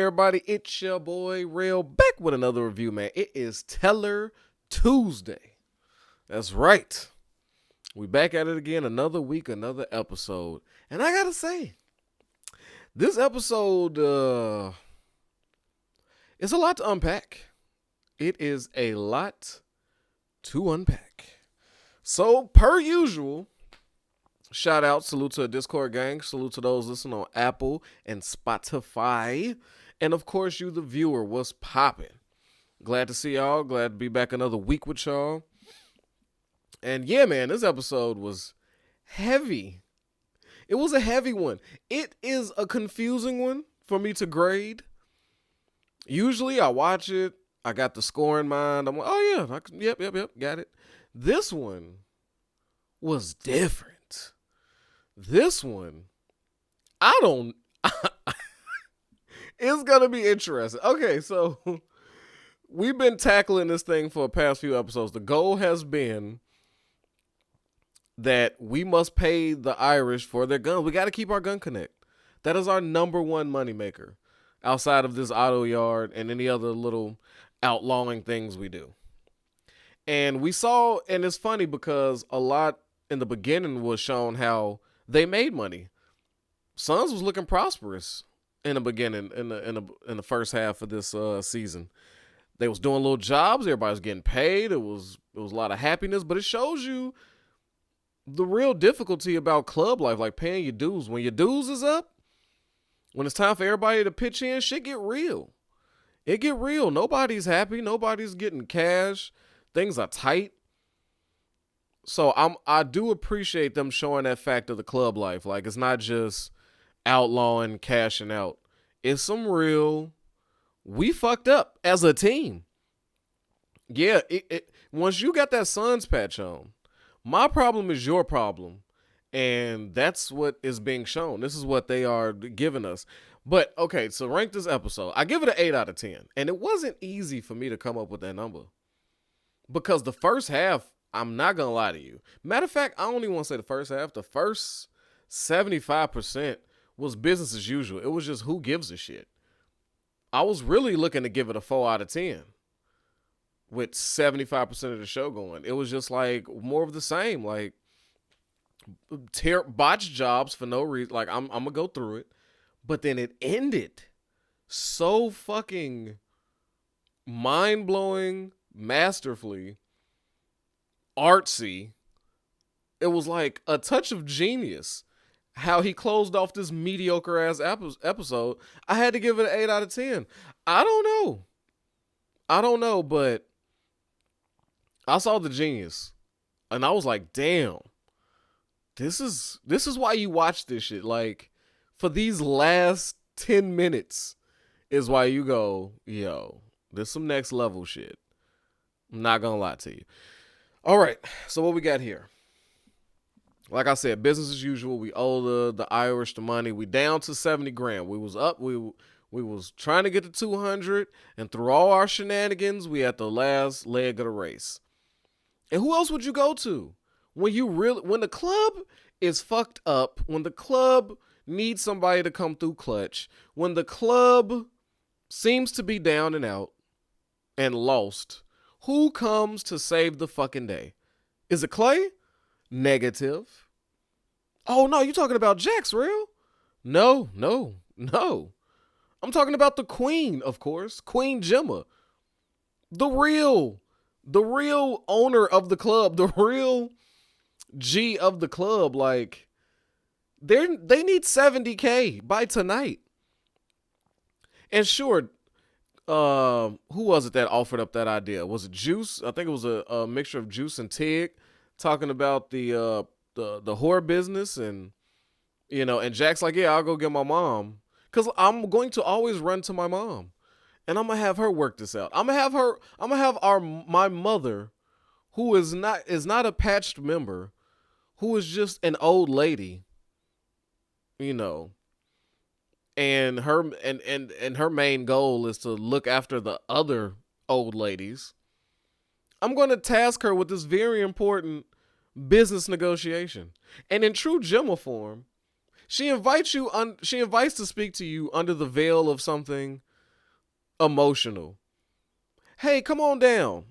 everybody? It's your boy Real back with another review, man. It is Teller Tuesday. That's right. We back at it again. Another week, another episode. And I gotta say, this episode is a lot to unpack. It is a lot to unpack. So, per usual, shout out, salute to the Discord gang, salute to those listening on Apple and Spotify, and of course you, the viewer, what's popping? Glad to see y'all, glad to be back another week with y'all. And yeah, man, this episode was heavy. It was a heavy one. It is a confusing one for me to grade. Usually I watch it, I got the score in mind, I'm like, oh yeah, yep, got it. This one was different. This one, it's going to be interesting. Okay, so we've been tackling this thing for the past few episodes. The goal has been that we must pay the Irish for their guns. We got to keep our gun connect. That is our number one moneymaker outside of this auto yard and any other little outlawing things we do. And we saw, and it's funny because a lot in the beginning was shown how they made money. Suns was looking prosperous in the beginning, in the first half of this season. They was doing little jobs. Everybody was getting paid. It was a lot of happiness, but it shows you the real difficulty about club life, like paying your dues. When your dues is up, when it's time for everybody to pitch in, shit get real. It get real. Nobody's happy. Nobody's getting cash. Things are tight. So I do appreciate them showing that fact of the club life. Like, it's not just outlawing, cashing out. It's some real, we fucked up as a team. Yeah, once you got that Suns patch on, my problem is your problem. And that's what is being shown. This is what they are giving us. But, okay, so rank this episode. I give it an 8 out of 10. And it wasn't easy for me to come up with that number. Because the first half, I'm not going to lie to you. Matter of fact, I don't even want to say the first half. The first 75% was business as usual. It was just who gives a shit. I was really looking to give it a 4 out of 10 with 75% of the show going. It was just like more of the same. Like, botch jobs for no reason. Like, I'm going to go through it. But then it ended so fucking mind-blowing, masterfully, artsy. It was like a touch of genius how he closed off this mediocre ass episode. I had to give it an 8 out of 10. I don't know, but I saw the genius and I was like, damn, this is why you watch this shit. Like, for these last 10 minutes is why you go, yo, this some next level shit. I'm not gonna lie to you. All right, so what we got here? Like I said, business as usual. We owe the Irish the money. We down to 70 grand. We was up. We was trying to get to 200, and through all our shenanigans, we at the last leg of the race. And who else would you go to when the club is fucked up? When the club needs somebody to come through clutch? When the club seems to be down and out and lost? Who comes to save the fucking day? Is it Clay? Negative. Oh, no, you talking about Jax, real? No. I'm talking about the queen, of course. Queen Gemma. The real owner of the club. The real G of the club. Like, they need 70K by tonight. And sure, who was it that offered up that idea? Was it Juice? I think it was a mixture of Juice and Tig talking about the whore business, and and Jack's like, yeah, I'll go get my mom because I'm going to always run to my mom, and I'm gonna have her work this out. I'm gonna have my mother, who is not a patched member, who is just an old lady, and her main goal is to look after the other old ladies. I'm going to task her with this very important business negotiation. And in true Gemma form, she invites to speak to you under the veil of something emotional. Hey, come on down.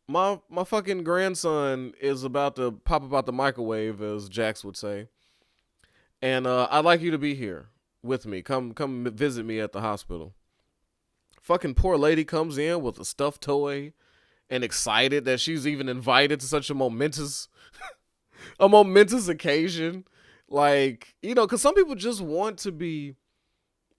My fucking grandson is about to pop up out the microwave, as Jax would say, and I'd like you to be here with me. Come visit me at the hospital. Fucking poor lady comes in with a stuffed toy and excited that she's even invited to such a momentous occasion. Like, because some people just want to be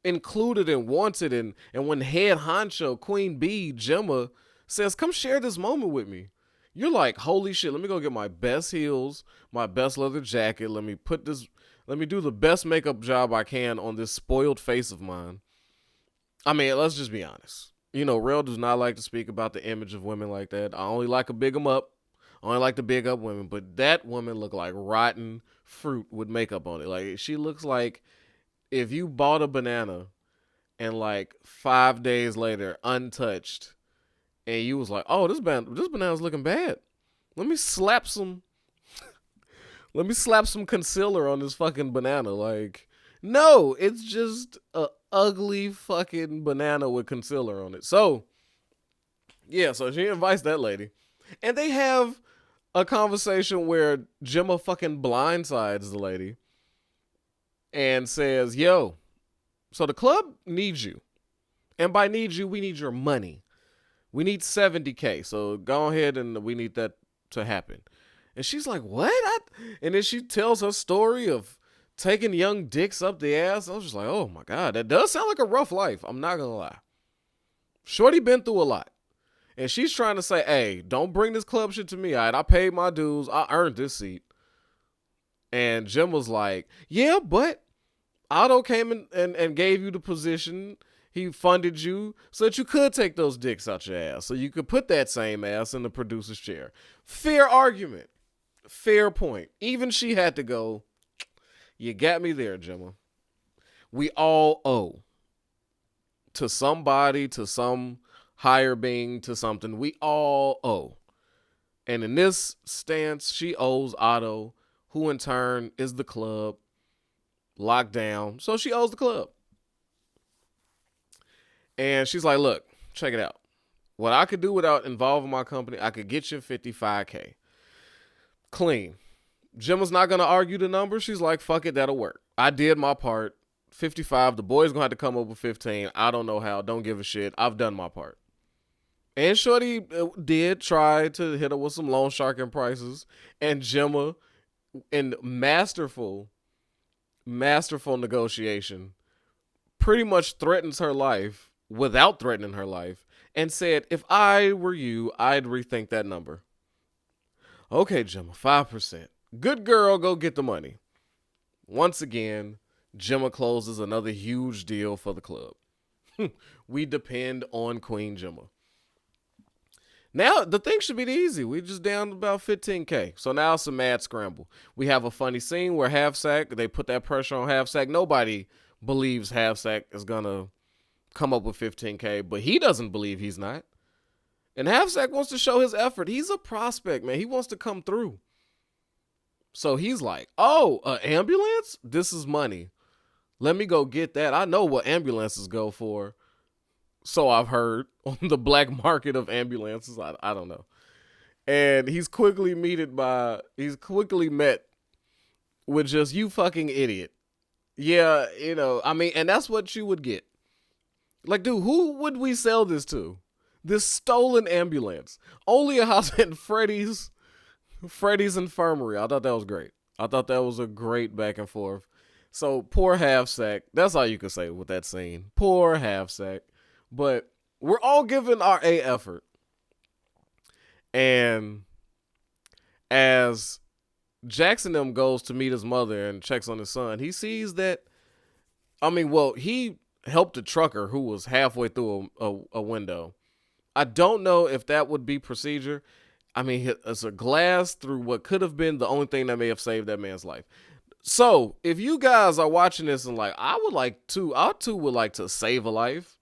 included and wanted. And when head honcho, Queen Bee, Gemma, says, come share this moment with me, you're like, holy shit, let me go get my best heels, my best leather jacket. Let me do the best makeup job I can on this spoiled face of mine. I mean, let's just be honest. Real does not like to speak about the image of women like that. I only like to big them up. I only like to big up women. But that woman looked like rotten fruit with makeup on it. Like, she looks like if you bought a banana and like 5 days later, untouched, and you was like, oh, this banana's looking bad. Let me slap some concealer on this fucking banana. Like, no, it's just a ugly fucking banana with concealer on it. So, yeah, so she invites that lady. And they have a conversation where Gemma fucking blindsides the lady and says, yo, so the club needs you. And by needs you, we need your money. We need $70K. So go ahead and we need that to happen. And she's like, what? And then she tells her story of taking young dicks up the ass. I was just like, oh my God, that does sound like a rough life. I'm not going to lie. Shorty been through a lot. And she's trying to say, hey, don't bring this club shit to me. All right, I paid my dues. I earned this seat. And Jim was like, yeah, but Otto came in and gave you the position. He funded you so that you could take those dicks out your ass. So you could put that same ass in the producer's chair. Fair argument. Fair point. Even she had to go, you got me there, Gemma. We all owe to somebody, to some higher being, to something. We all owe. And in this stance, she owes Otto, who in turn is the club, locked down. So she owes the club. And she's like, look, check it out. What I could do without involving my company, I could get you $55K. Clean. Gemma's not going to argue the number. She's like, fuck it, that'll work. I did my part. 55. The boy's going to have to come up with 15. I don't know how. Don't give a shit. I've done my part. And Shorty did try to hit her with some loan sharking prices. And Gemma, in masterful negotiation, pretty much threatens her life without threatening her life and said, if I were you, I'd rethink that number. Okay, Gemma, 5%. Good girl, go get the money. Once again, Gemma closes another huge deal for the club. We depend on Queen Gemma. Now, the thing should be easy. We just down about 15K. So now it's a mad scramble. We have a funny scene where Half Sack, they put that pressure on Half Sack. Nobody believes Half Sack is going to come up with 15K, but he doesn't believe he's not. And Half Sack wants to show his effort. He's a prospect, man. He wants to come through. So he's like, oh, an ambulance? This is money. Let me go get that. I know what ambulances go for. So I've heard on the black market of ambulances. I don't know. And he's quickly met with just, you fucking idiot. Yeah, and that's what you would get. Like, dude, who would we sell this to? This stolen ambulance. Only a house in Freddy's Infirmary. I thought that was great. I thought that was a great back and forth. So poor Half Sack. That's all you could say with that scene. Poor Half Sack. But we're all giving our A effort. And as Jackson them goes to meet his mother and checks on his son, he sees that, he helped a trucker who was halfway through a window. I don't know if that would be procedure. It's a glass through what could have been the only thing that may have saved that man's life. So if you guys are watching this and like, I too would like to save a life.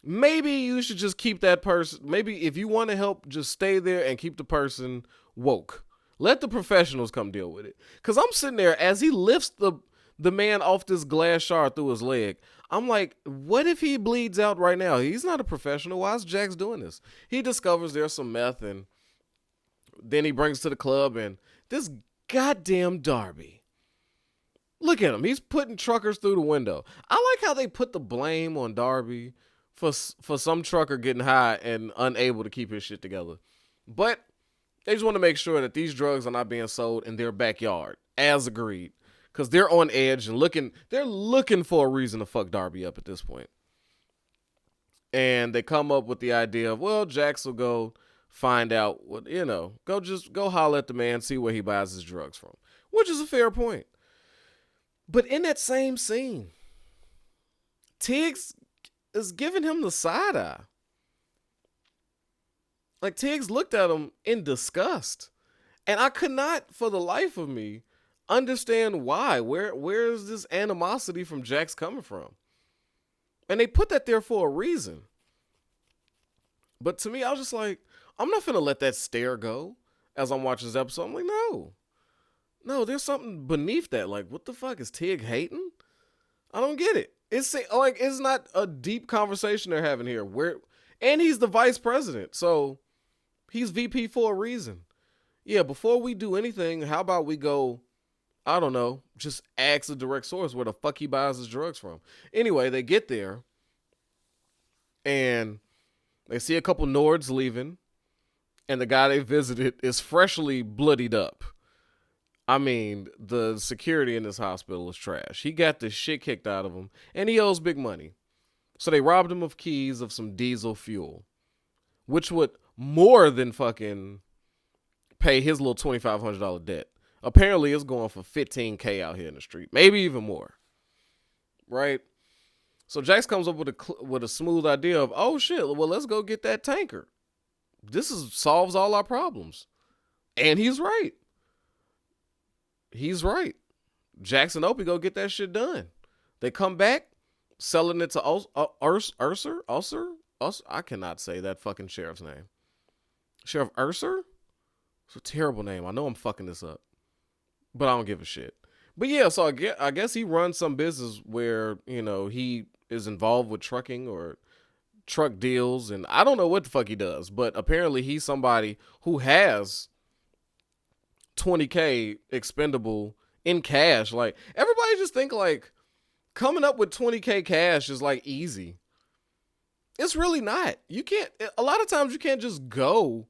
Maybe you should just keep that person. Maybe if you want to help, just stay there and keep the person woke. Let the professionals come deal with it. Because I'm sitting there as he lifts the man off this glass shard through his leg. I'm like, what if he bleeds out right now? He's not a professional. Why is Jax doing this? He discovers there's some meth, and then he brings to the club, and this goddamn Darby. Look at him. He's putting truckers through the window. I like how they put the blame on Darby for some trucker getting high and unable to keep his shit together. But they just want to make sure that these drugs are not being sold in their backyard, as agreed. Because they're on edge and they're looking for a reason to fuck Darby up at this point. And they come up with the idea of, well, Jax will go find out what, go holler at the man, see where he buys his drugs from. Which is a fair point. But in that same scene, Tiggs is giving him the side eye. Like, Tiggs looked at him in disgust. And I could not, for the life of me, understand why. Where is this animosity from Jax coming from? And they put that there for a reason. But to me, I was just like, I'm not finna let that stare go as I'm watching this episode. I'm like, no, there's something beneath that. Like, what the fuck? Is Tig hating? I don't get it. It's like, it's not a deep conversation they're having here. And he's the vice president, so he's VP for a reason. Yeah, before we do anything, how about we go, I don't know, just ask the direct source where the fuck he buys his drugs from. Anyway, they get there, and they see a couple Nords leaving, and the guy they visited is freshly bloodied up. I mean, the security in this hospital is trash. He got the shit kicked out of him, and he owes big money. So they robbed him of keys of some diesel fuel, which would more than fucking pay his little $2,500 debt. Apparently, it's going for $15K out here in the street, maybe even more. Right? So Jax comes up with a smooth idea of, oh shit, well, let's go get that tanker. This solves all our problems. And he's right. He's right. Jax and Opie go get that shit done. They come back, selling it to Urser? I cannot say that fucking sheriff's name. Sheriff Urser? It's a terrible name. I know I'm fucking this up. But I don't give a shit. But yeah, so I guess he runs some business where, he is involved with trucking or truck deals. And I don't know what the fuck he does. But apparently he's somebody who has $20K expendable in cash. Like, everybody just think like coming up with $20K cash is like easy. It's really not. A lot of times you can't just go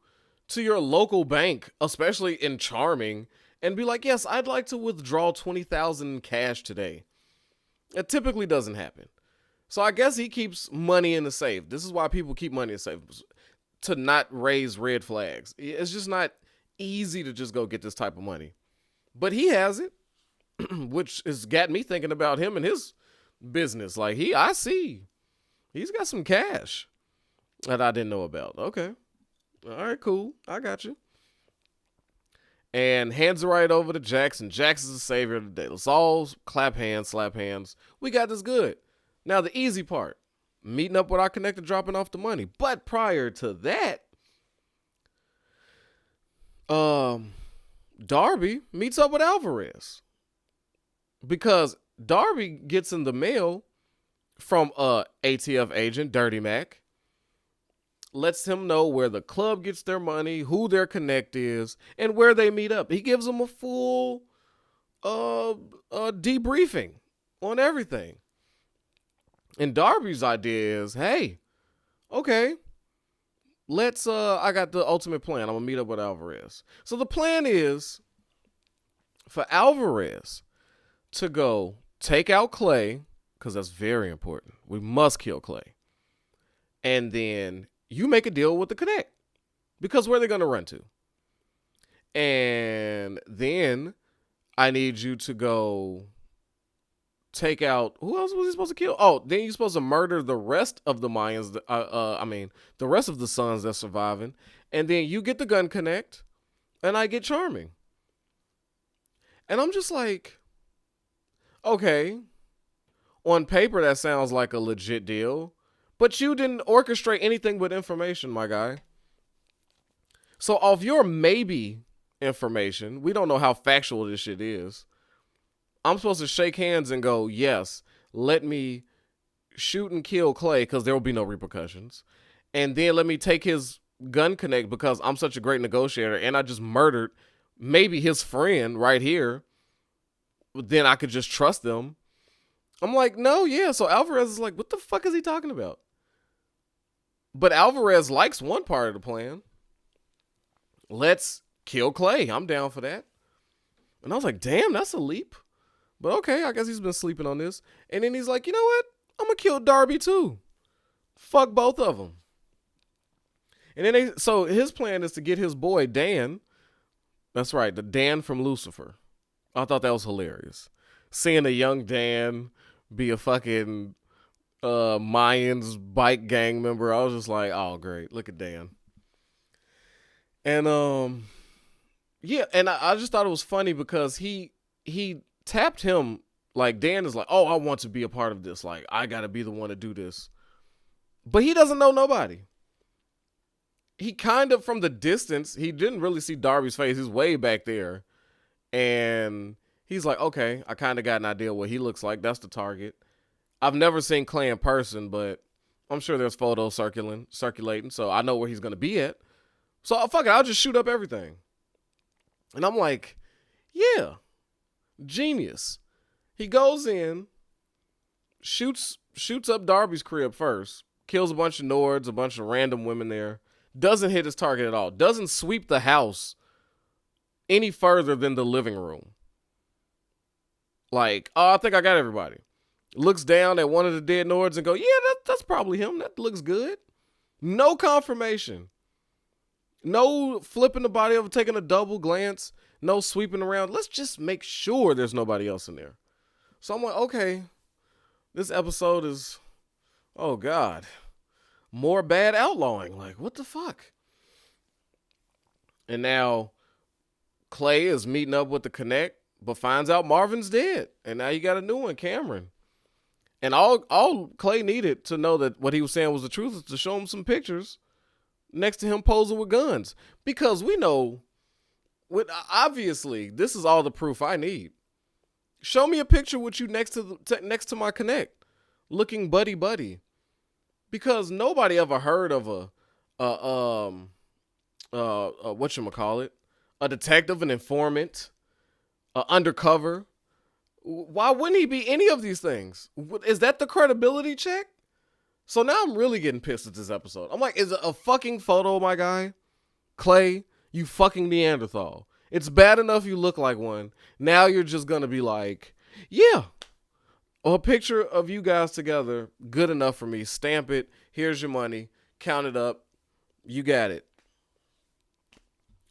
to your local bank, especially in Charming, and be like, yes, I'd like to withdraw $20,000 in cash today. It typically doesn't happen. So I guess he keeps money in the safe. This is why people keep money in the safe, to not raise red flags. It's just not easy to just go get this type of money. But he has it, which has got me thinking about him and his business. Like, I see he's got some cash that I didn't know about. Okay. All right, cool. I got you. And hands it right over to Jax, and Jax is the savior of the day. Let's all clap hands, slap hands. We got this good. Now, the easy part, meeting up with our connector, dropping off the money. But prior to that, Darby meets up with Alvarez, because Darby gets in the mail from ATF agent Dirty Mac, lets him know where the club gets their money, who their connect is, and where they meet up. He gives them a full debriefing on everything. And Darby's idea is, hey, okay, I got the ultimate plan. I'm going to meet up with Alvarez. So the plan is for Alvarez to go take out Clay, because that's very important. We must kill Clay. And then you make a deal with the Connect, because where are they going to run to? And then I need you to go take out, who else was he supposed to kill? Oh, then you're supposed to murder the rest of the Mayans, the rest of the sons that's surviving. And then you get the gun Connect, and I get Charming. And I'm just like, okay, on paper that sounds like a legit deal. But you didn't orchestrate anything but information, my guy. So off your maybe information, we don't know how factual this shit is, I'm supposed to shake hands and go, yes, let me shoot and kill Clay because there will be no repercussions. And then let me take his gun connect because I'm such a great negotiator and I just murdered maybe his friend right here. Then I could just trust them. I'm like, no, yeah. So Alvarez is like, what the fuck is he talking about? But Alvarez likes one part of the plan. Let's kill Clay. I'm down for that. And I was like, damn, that's a leap. But okay, I guess he's been sleeping on this. And then he's like, you know what? I'm going to kill Darby too. Fuck both of them. And then so his plan is to get his boy Dan. That's right, the Dan from Lucifer. I thought that was hilarious. Seeing a young Dan be a fucking Mayans bike gang member, I was just like, oh great, look at Dan. And yeah, and I just thought it was funny because he tapped him, like Dan is like, oh, I want to be a part of this, like I gotta be the one to do this. But he doesn't know nobody. He kind of, from the distance, he didn't really see Darby's face. He's way back there. And he's like, okay, I kind of got an idea what he looks like. That's the target. I've never seen Clay in person, but I'm sure there's photos circulating, so I know where he's going to be at. So fuck it, I'll just shoot up everything. And I'm like, yeah, genius. He goes in, shoots up Darby's crib first, kills a bunch of Nords, a bunch of random women there. Doesn't hit his target at all. Doesn't sweep the house any further than the living room. Like, oh, I think I got everybody. Looks down at one of the dead Nords and go, yeah, that's probably him. That looks good. No confirmation. No flipping the body over, taking a double glance. No sweeping around. Let's just make sure there's nobody else in there. So I'm like, okay, this episode is, oh God, more bad outlawing. Like, what the fuck? And now Clay is meeting up with the Connect, but finds out Marvin's dead. And now you got a new one, Cameron. And all Clay needed to know that what he was saying was the truth is to show him some pictures next to him posing with guns. Because we know, obviously, this is all the proof I need. Show me a picture with you next to my Connect, looking buddy. Because nobody ever heard of a whatchamacallit, a detective, an informant, undercover. Why wouldn't he be any of these things? Is that the credibility check? So now I'm really getting pissed at this episode. I'm like, is it a fucking photo, my guy? Clay, you fucking Neanderthal. It's bad enough you look like one. Now you're just going to be like, yeah, a picture of you guys together, good enough for me. Stamp it. Here's your money. Count it up. You got it.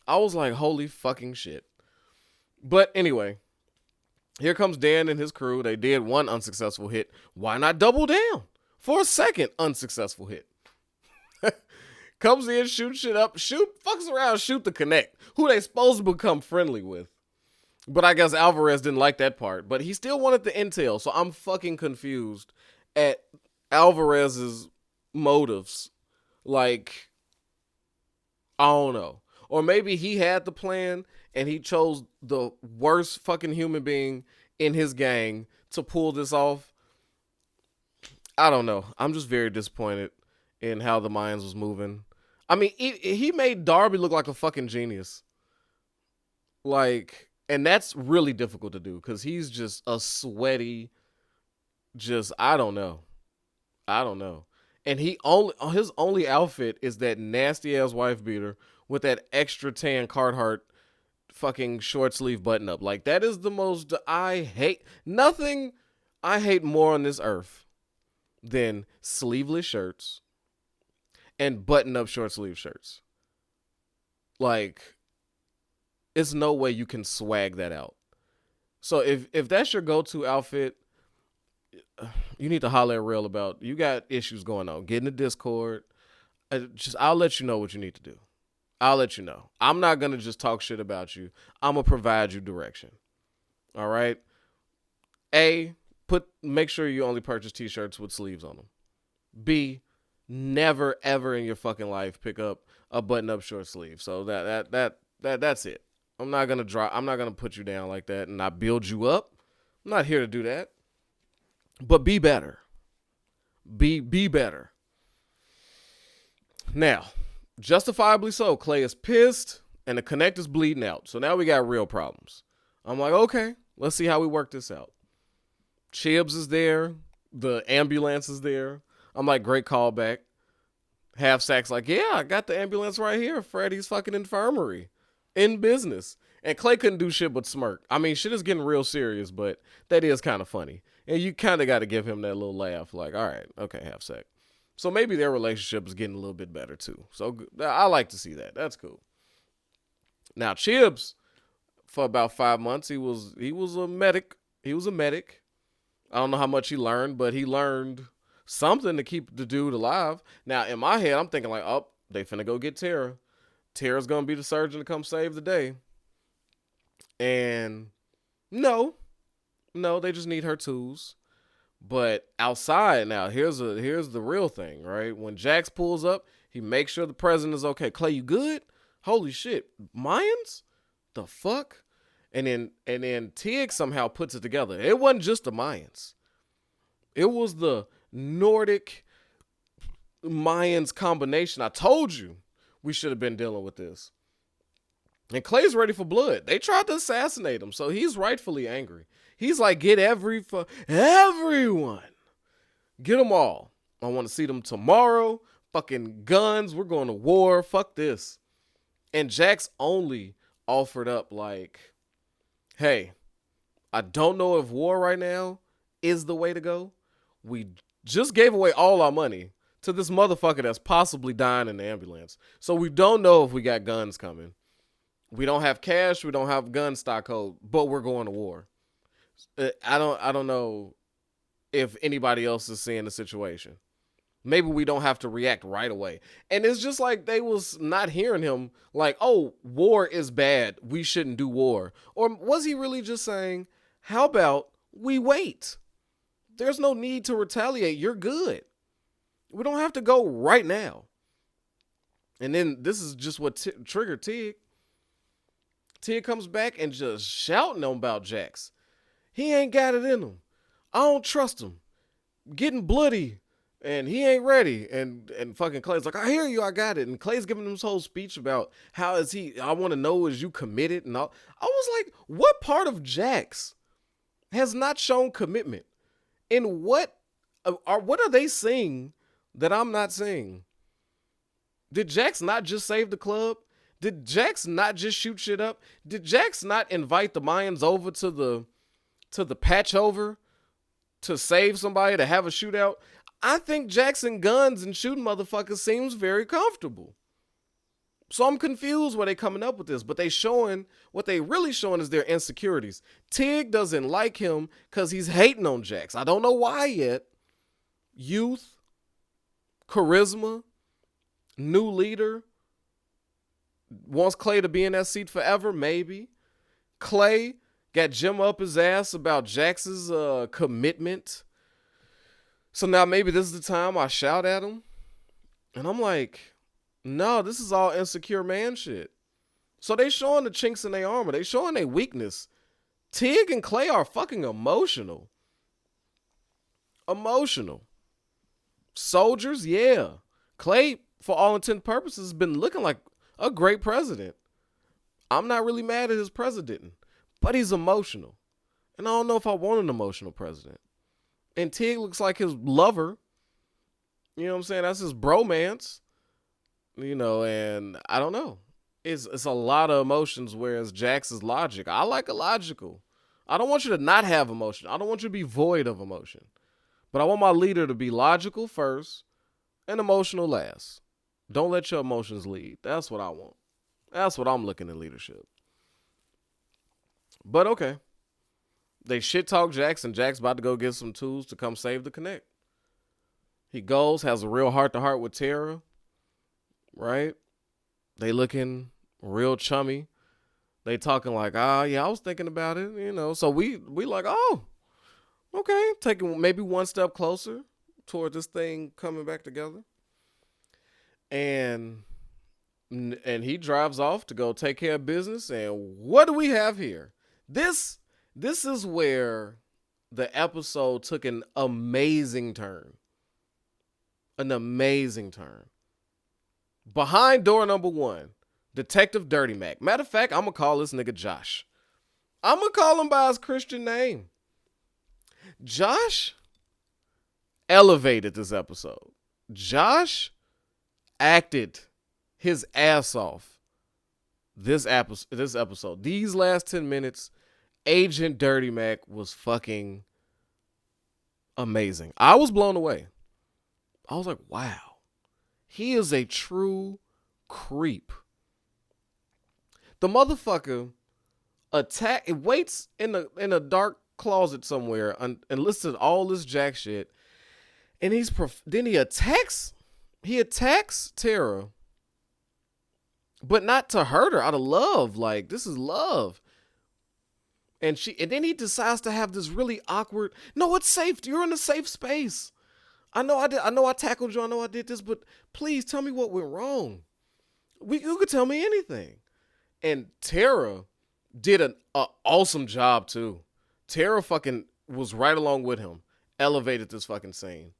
I was like, holy fucking shit. But anyway, here comes Dan and his crew. They did one unsuccessful hit. Why not double down for a second unsuccessful hit? Comes in, shoots shit up, fucks around, shoot the Connect, who they supposed to become friendly with. But I guess Alvarez didn't like that part. But he still wanted the intel, so I'm fucking confused at Alvarez's motives. Like, I don't know. Or maybe he had the plan and he chose the worst fucking human being in his gang to pull this off. I don't know. I'm just very disappointed in how the Mayans was moving. I mean, he made Darby look like a fucking genius. Like, and that's really difficult to do because he's just a sweaty, I don't know. And his only outfit is that nasty ass wife beater with that extra tan Carhartt fucking short sleeve button up. Like, that is the most nothing I hate more on this earth than sleeveless shirts and button up short sleeve shirts. Like, it's no way you can swag that out. So if that's your go-to outfit, you need to holler at Real about, you got issues going on. Get in the Discord. I'll let you know what you need to do. I'll let you know. I'm not going to just talk shit about you. I'm going to provide you direction. All right? Make sure you only purchase t-shirts with sleeves on them. B, never ever in your fucking life pick up a button-up short sleeve. So that's it. I'm not going to put you down like that and not build you up. I'm not here to do that. But be better. Be better. Now, justifiably so, Clay is pissed and the connect is bleeding out. So now we got real problems. I'm like, okay, let's see how we work this out. Chibs is there. The ambulance is there. I'm like, great callback. Half Sack's like, yeah, I got the ambulance right here. Freddy's fucking infirmary. In business. And Clay couldn't do shit but smirk. I mean, shit is getting real serious, but that is kind of funny. And you kind of got to give him that little laugh. Like, all right, okay, Half Sack. So maybe their relationship is getting a little bit better too. So I like to see that. That's cool. Now, Chibs, for about 5 months, he was a medic. He was a medic. I don't know how much he learned, but he learned something to keep the dude alive. Now, in my head, I'm thinking like, oh, they finna go get Tara. Tara's gonna be the surgeon to come save the day. And no, they just need her tools. But outside now, here's the real thing, right? When Jax pulls up, he makes sure the president is okay. Clay, you good? Holy shit, Mayans? The fuck? And then Tig somehow puts it together. It wasn't just the Mayans. It was the Nordic Mayans combination. I told you we should have been dealing with this. And Clay's ready for blood. They tried to assassinate him, so he's rightfully angry. He's like, get everyone. Get them all. I want to see them tomorrow. Fucking guns. We're going to war. Fuck this. And Jax only offered up like, hey, I don't know if war right now is the way to go. We just gave away all our money to this motherfucker that's possibly dying in the ambulance. So we don't know if we got guns coming. We don't have cash. We don't have gun stockhold, but we're going to war. I don't know if anybody else is seeing the situation. Maybe we don't have to react right away. And it's just like they was not hearing him like, oh, war is bad. We shouldn't do war. Or was he really just saying, how about we wait? There's no need to retaliate. You're good. We don't have to go right now. And then this is just what triggered Tig. Tig comes back and just shouting on about Jax. He ain't got it in him. I don't trust him. Getting bloody. And he ain't ready. And fucking Clay's like, I hear you, I got it. And Clay's giving him this whole speech about how is he, I want to know, is you committed? And all. I was like, what part of Jax has not shown commitment? And what are they seeing that I'm not seeing? Did Jax not just save the club? Did Jax not just shoot shit up? Did Jax not invite the Mayans over to the patch over to save somebody, to have a shootout? I think Jackson guns and shooting motherfuckers seems very comfortable. So I'm confused why they coming up with this, but what they really showing is their insecurities. Tig doesn't like him because he's hating on Jax. I don't know why yet. Youth, charisma, new leader, wants Clay to be in that seat forever, maybe. Clay got Jim up his ass about Jax's commitment. So now maybe this is the time I shout at him. And I'm like, no, this is all insecure man shit. So they showing the chinks in their armor. They showing their weakness. Tig and Clay are fucking emotional. Emotional. Soldiers, yeah. Clay, for all intent and purposes, has been looking like a great president. I'm not really mad at his president, but he's emotional. And I don't know if I want an emotional president. And Tig looks like his lover. You know what I'm saying? That's his bromance. You know, and I don't know. It's a lot of emotions, whereas Jax is logic. I like a logical. I don't want you to not have emotion. I don't want you to be void of emotion. But I want my leader to be logical first and emotional last. Don't let your emotions lead. That's what I want. That's what I'm looking in leadership. But okay. They shit talk Jax, and Jax about to go get some tools to come save the Connect. He goes, has a real heart-to-heart with Tara. Right? They looking real chummy. They talking like, yeah, I was thinking about it, you know. So we like, oh, okay. Taking maybe one step closer toward this thing coming back together. And he drives off to go take care of business. And what do we have here? This is where the episode took an amazing turn. An amazing turn. Behind door number 1, Detective Dirty Mac. Matter of fact, I'm going to call this nigga Josh. I'm going to call him by his Christian name. Josh elevated this episode. Josh acted his ass off this episode. These last 10 minutes, Agent Dirty Mac was fucking amazing. I was blown away. I was like, wow. He is a true creep. The motherfucker waits in a dark closet somewhere and listens to all this jack shit. And then he attacks Tara, but not to hurt her, out of love. Like, this is love. And then he decides to have this really awkward, no, it's safe. You're in a safe space. I know I tackled you. I know I did this, but please tell me what went wrong. You could tell me anything. And Tara did an awesome job too. Tara fucking was right along with him. Elevated this fucking scene.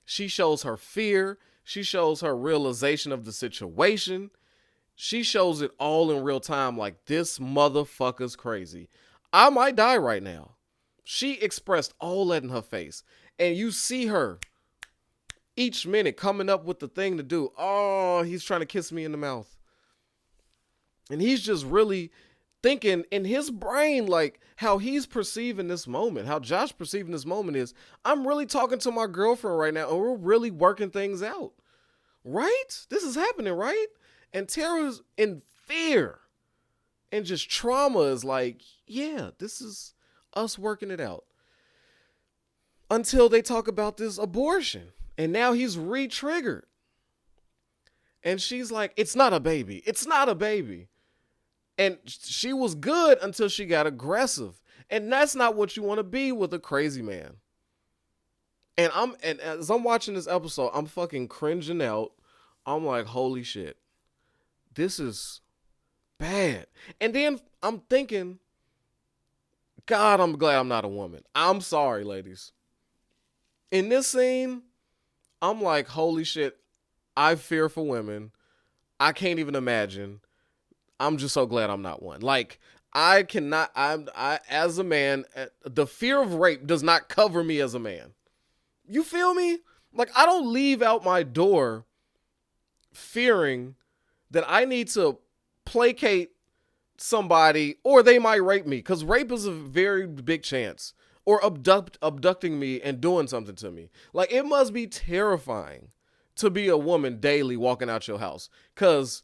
She shows her fear. She shows her realization of the situation. She shows it all in real time, like, this motherfucker's crazy. I might die right now. She expressed all that in her face. And you see her each minute coming up with the thing to do. Oh, he's trying to kiss me in the mouth. And he's just really thinking in his brain, like, how he's perceiving this moment, how Josh perceiving this moment is, I'm really talking to my girlfriend right now and we're really working things out. Right? This is happening, right? And Tara's in fear and just trauma is like, yeah, this is us working it out. Until they talk about this abortion. And now he's re-triggered. And she's like, it's not a baby. It's not a baby. And she was good until she got aggressive. And that's not what you want to be with a crazy man. And as I'm watching this episode, I'm fucking cringing out. I'm like, holy shit. This is bad. And then I'm thinking, God, I'm glad I'm not a woman. I'm sorry, ladies. In this scene, I'm like, holy shit, I fear for women. I can't even imagine. I'm just so glad I'm not one. Like, I cannot, as a man, the fear of rape does not cover me as a man. You feel me? Like, I don't leave out my door fearing that I need to placate somebody or they might rape me, because rape is a very big chance, or abducting me and doing something to me. Like, it must be terrifying to be a woman daily walking out your house, because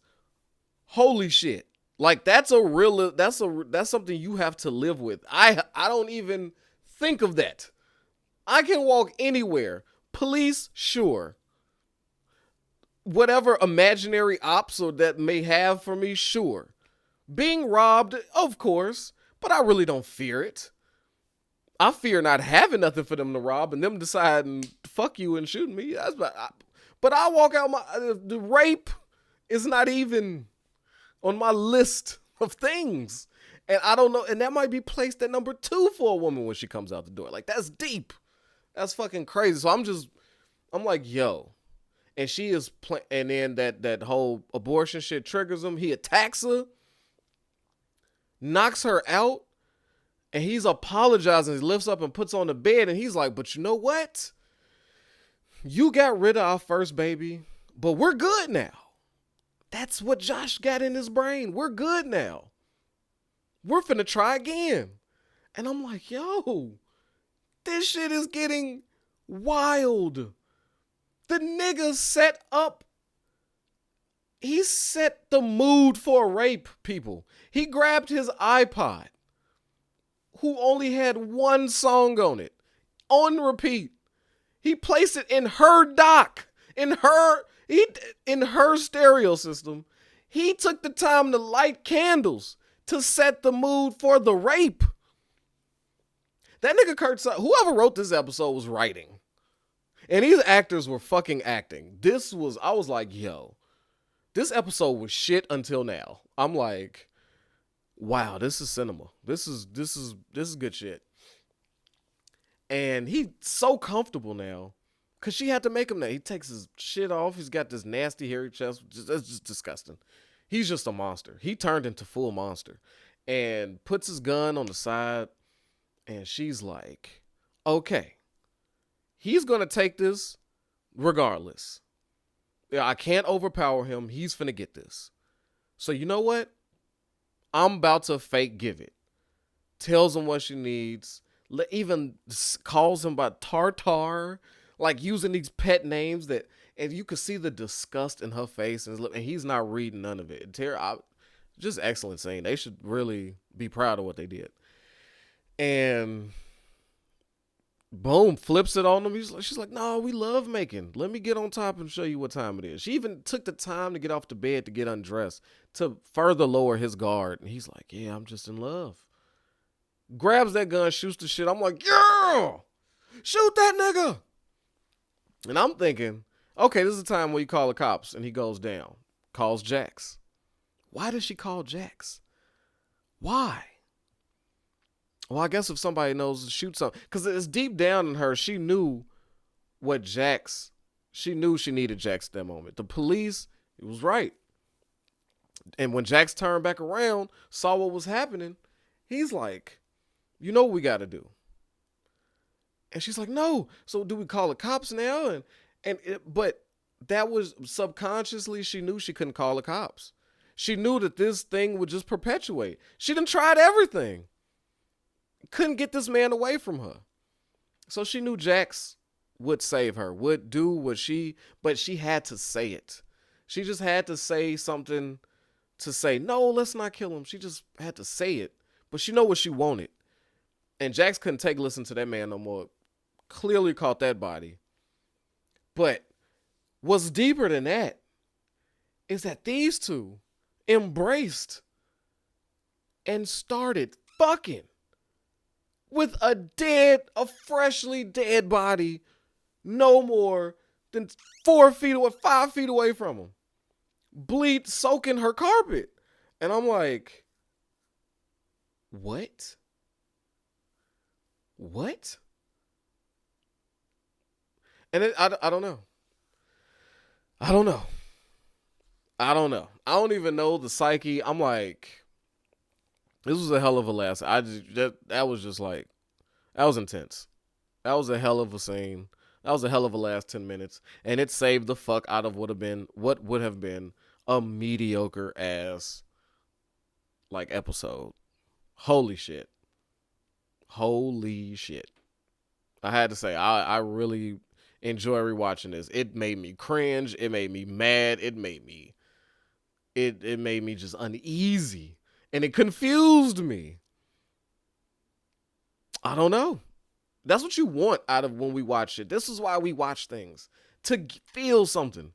holy shit, like, that's something you have to live with. I don't even think of that. I can walk anywhere. Police, sure. Whatever imaginary ops or that may have for me, sure. Being robbed, of course, but I really don't fear it. I fear not having nothing for them to rob and them deciding fuck you and shooting me. But I walk out the rape is not even on my list of things. And I don't know, and that might be placed at number 2 for a woman when she comes out the door. Like, that's deep. That's fucking crazy. So I'm like, yo. And she is and then that whole abortion shit triggers him. He attacks her, knocks her out, and he's apologizing. He lifts up and puts on the bed, and he's like, but you know what? You got rid of our first baby, but we're good now. That's what Josh got in his brain. We're good now. We're finna try again. And I'm like, yo, this shit is getting wild. The nigga he set the mood for rape, people. He grabbed his iPod, who only had one song on it, on repeat. He placed it in her dock, in her stereo system. He took the time to light candles to set the mood for the rape. That nigga whoever wrote this episode was writing. And these actors were fucking acting. I was like, yo, this episode was shit until now. I'm like, wow, this is cinema. This is good shit. And he's so comfortable now because she had to make him that. He takes his shit off. He's got this nasty hairy chest. That's just disgusting. He's just a monster. He turned into full monster and puts his gun on the side. And she's like, okay, he's going to take this regardless. Yeah, I can't overpower him. He's finna get this. So you know what? I'm about to fake give it. Tells him what she needs. Even calls him by Tartar. Like using these pet names that, and you could see the disgust in her face. And he's not reading none of it. Just excellent scene. They should really be proud of what they did. And boom, flips it on him. She's like, no, we love making. Let me get on top and show you what time it is. She even took the time to get off the bed to get undressed to further lower his guard. And he's like, yeah, I'm just in love. Grabs that gun, shoots the shit. I'm like, yeah, shoot that nigga. And I'm thinking, okay, this is the time where you call the cops. And he goes down, calls Jax. Why does she call Jax? Why? Well, I guess if somebody knows to shoot something. Because it's deep down in her, she knew she knew she needed Jax at that moment. The police, it was right. And when Jax turned back around, saw what was happening, he's like, you know what we got to do. And she's like, no. So do we call the cops now? But that was subconsciously, she knew she couldn't call the cops. She knew that this thing would just perpetuate. She done tried everything. Couldn't get this man away from her. So she knew Jax would save her, would do what but she had to say it. She just had to say something to say, no, let's not kill him. She just had to say it. But she know what she wanted. And Jax couldn't listen to that man no more. Clearly caught that body. But what's deeper than that is that these two embraced and started fucking with a freshly dead body no more than 4 feet away, 5 feet away from him. Bleed, soaking her carpet. And I'm like, what? What? And I don't know. I don't know. I don't even know the psyche. I'm like, this was a hell of a last. That was just like, that was intense. That was a hell of a scene. That was a hell of a last 10 minutes. And it saved the fuck out of what would have been a mediocre ass like episode. Holy shit. Holy shit. I had to say, I really enjoy rewatching this. It made me cringe. It made me mad. It made me just uneasy. And it confused me. I don't know. That's what you want out of when we watch it. This is why we watch things. To feel something.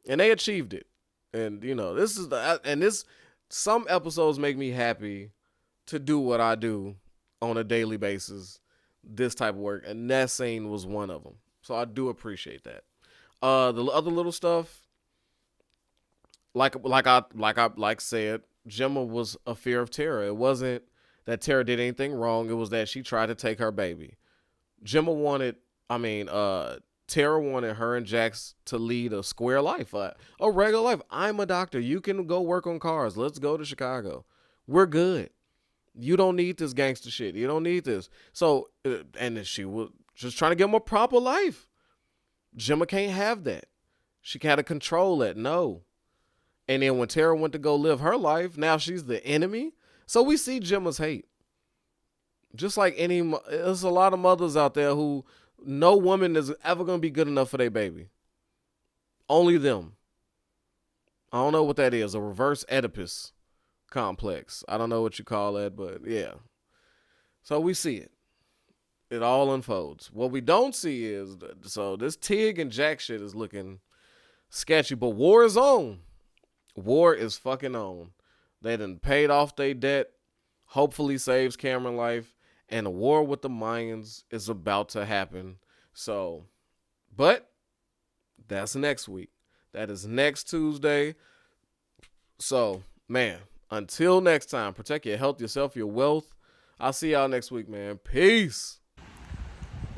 And they achieved it. And, you know, some episodes make me happy to do what I do on a daily basis. This type of work. And that scene was one of them. So I do appreciate that. The other little stuff, like I said, Gemma was a fear of Tara. It wasn't that Tara did anything wrong. It was that she tried to take her baby. Tara wanted her and Jax to lead a square life, a regular life. I'm a doctor. You can go work on cars. Let's go to Chicago. We're good. You don't need this gangster shit. You don't need this. So, and she was just trying to give him a proper life. Gemma can't have that. She had to control that. No. And then when Tara went to go live her life, now she's the enemy. So we see Gemma's hate. Just like there's a lot of mothers out there who no woman is ever going to be good enough for their baby. Only them. I don't know what that is. A reverse Oedipus complex. I don't know what you call that, but yeah. So we see it. It all unfolds. What we don't see is, so this Tig and Jack shit is looking sketchy, but war is on. War is fucking on. They done paid off their debt. Hopefully saves Cameron life. And a war with the Mayans is about to happen. So, but that's next week. That is next Tuesday. So, man, until next time, protect your health, yourself, your wealth. I'll see y'all next week, man. Peace.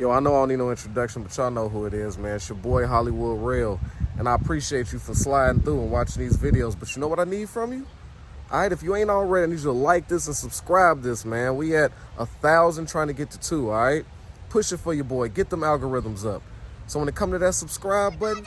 Yo, I know I don't need no introduction, but y'all know who it is, man. It's your boy Hollywood Real, and I appreciate you for sliding through and watching these videos. But you know what I need from you? All right, if you ain't already, I need you to like this and subscribe this, man. We at 1,000 trying to get to 2, all right? Push it for your boy. Get them algorithms up. So when it come to that subscribe button,